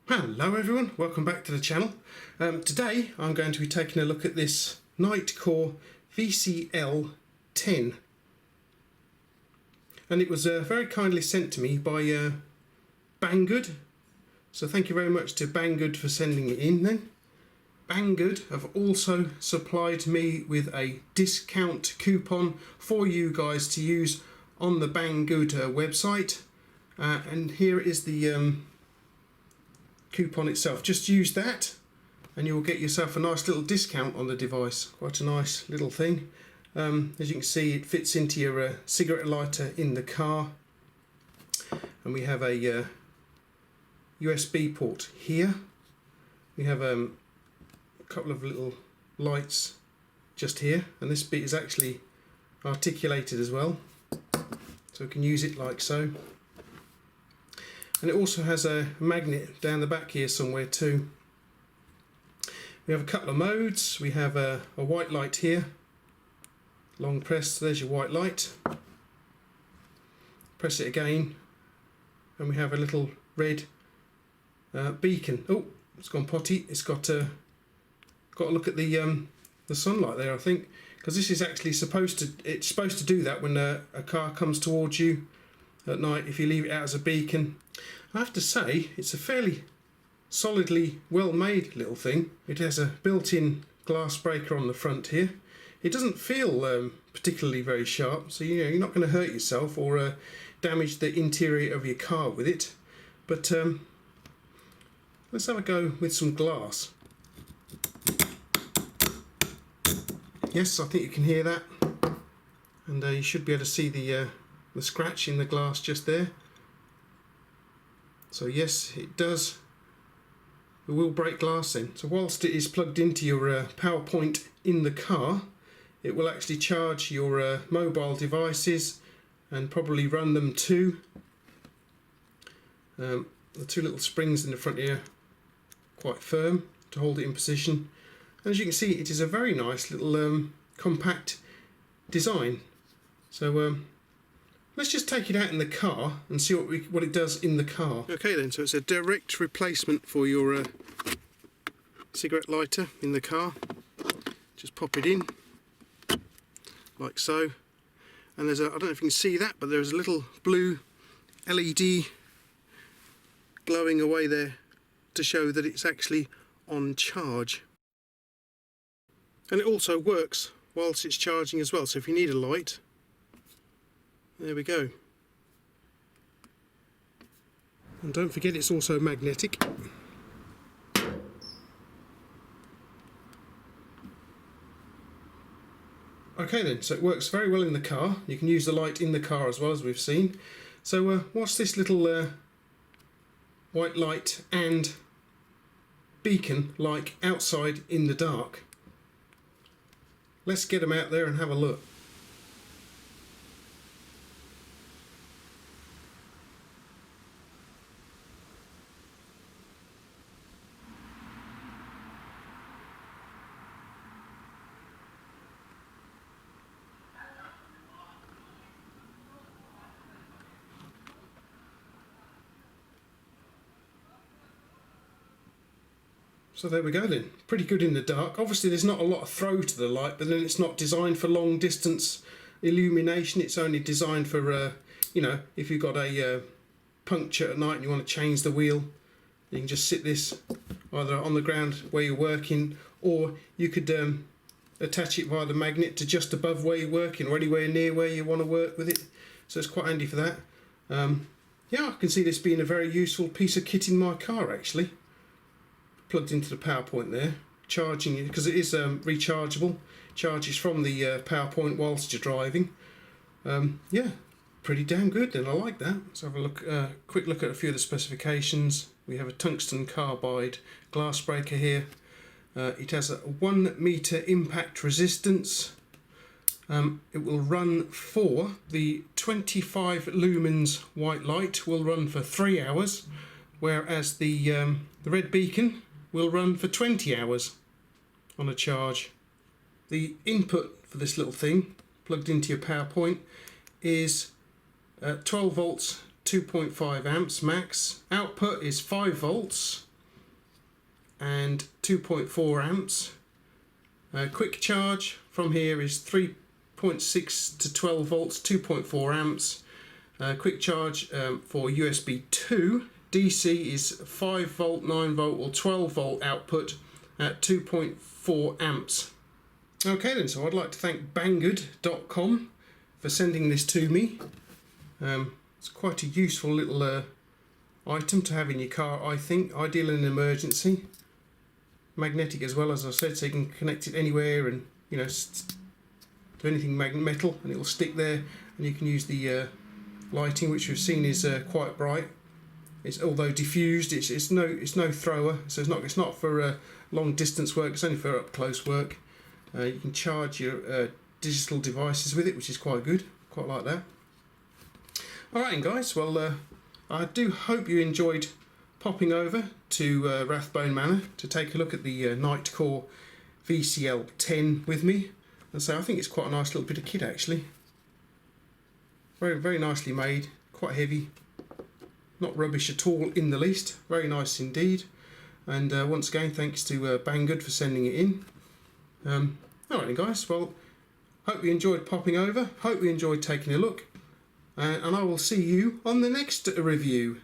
Hello everyone, welcome back to the channel. Today I'm going to be taking a look at this Nitecore VCL10, and it was very kindly sent to me by Banggood, so thank you very much to Banggood for sending it in then. Banggood have also supplied me with a discount coupon for you guys to use on the Banggood website, and here is the coupon itself. Just use that and you will get yourself a nice little discount on the device. Quite a nice little thing. As you can see, it fits into your cigarette lighter in the car, and we have a USB port here. We have a couple of little lights just here, and this bit is actually articulated as well, so we can use it like so. And it also has a magnet down the back here somewhere too. We have a couple of modes. We have a white light here. Long press, there's your white light. Press it again and we have a little red beacon. Oh, it's gone potty. It's got to look at the sunlight there, I think, because this is actually supposed to do that when a car comes towards you at night if you leave it out as a beacon. I have to say, it's a fairly solidly well made little thing. It has a built-in glass breaker on the front here. It doesn't feel particularly very sharp, so you're not going to hurt yourself or damage the interior of your car with it. But let's have a go with some glass. Yes, I think you can hear that, and you should be able to see the scratch in the glass just there. So yes, it does. It will break glass then. So whilst it is plugged into your power point in the car, it will actually charge your mobile devices and probably run them too. The two little springs in the front here, quite firm to hold it in position. And as you can see, it is a very nice little compact design. So let's just take it out in the car and see what it does in the car. Okay then, so it's a direct replacement for your cigarette lighter in the car. Just pop it in, like so. And there's I don't know if you can see that, but there's a little blue LED glowing away there to show that it's actually on charge. And it also works whilst it's charging as well, so if you need a light, there we go. And don't forget, it's also magnetic. Okay then, so it works very well in the car. You can use the light in the car as well, as we've seen. So what's this little white light and beacon like outside in the dark? Let's get them out there and have a look. So there we go then, pretty good in the dark. Obviously there's not a lot of throw to the light, but then it's not designed for long distance illumination. It's only designed for, you know, if you've got a puncture at night and you want to change the wheel, you can just sit this either on the ground where you're working, or you could attach it via the magnet to just above where you're working or anywhere near where you want to work with it. So it's quite handy for that. Yeah, I can see this being a very useful piece of kit in my car actually. Plugged into the power point there, charging it because it is rechargeable. Charges from the power point whilst you're driving. Yeah, pretty damn good then. I like that. Let's have a look, quick look at a few of the specifications. We have a tungsten carbide glass breaker here. It has a 1 meter impact resistance. It will run for the 25 lumens white light will run for 3 hours, whereas the red beacon will run for 20 hours on a charge. The input for this little thing, plugged into your power point, is 12 volts, 2.5 amps max. Output is 5 volts, and 2.4 amps. Quick charge from here is 3.6 to 12 volts, 2.4 amps. Quick charge for USB 2. DC is 5 volt, 9 volt or 12 volt output at 2.4 amps. Okay then, so I'd like to thank Banggood.com for sending this to me. It's quite a useful little item to have in your car, I think, ideal in an emergency. Magnetic as well, as I said, so you can connect it anywhere and, you know, do anything metal and it will stick there, and you can use the lighting, which we've seen is quite bright. It's, although diffused, it's no thrower, so it's not for long distance work. It's only for up close work. You can charge your digital devices with it, which is quite good. Quite like that. Alright guys, well I do hope you enjoyed popping over to Rathbone Manor to take a look at the Nitecore VCL10 with me. And so I think it's quite a nice little bit of kit actually. Very, very nicely made, quite heavy. Not rubbish at all in the least. Very nice indeed. And once again, thanks to Banggood for sending it in. Alright then guys, well, hope you enjoyed popping over. Hope you enjoyed taking a look. And I will see you on the next review.